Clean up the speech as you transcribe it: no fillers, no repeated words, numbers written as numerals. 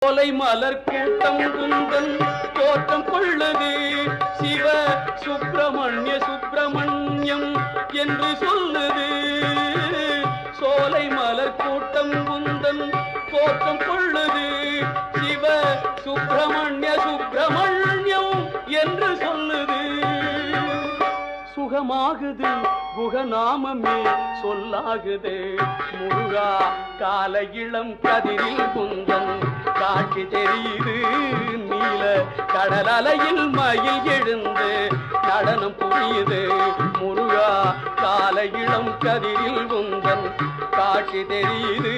சோலை மலர் கூட்டம் குந்தன் தோற்றம் கொள்ளுது சிவ சுப்பிரமணிய சுப்பிரமணியம் என்று சொல்லுது. சோலை மலர் கூட்டம் குந்தன் தோற்றம் கொள்ளுது சிவ சுப்பிரமணிய சுப்பிரமணியம் என்று சொல்லுது. சுகமாகுது குகநாமமே சொல்லாகுது. முருகா கால இளம் கதிரில் குந்தன் காட்சி தெரியுது. நீல கடல் அலையில் மயில் எழுந்து நடனம் புரியுது. முருகா கால இளம் கதிரில் குந்தன் காட்சி தெரியுது.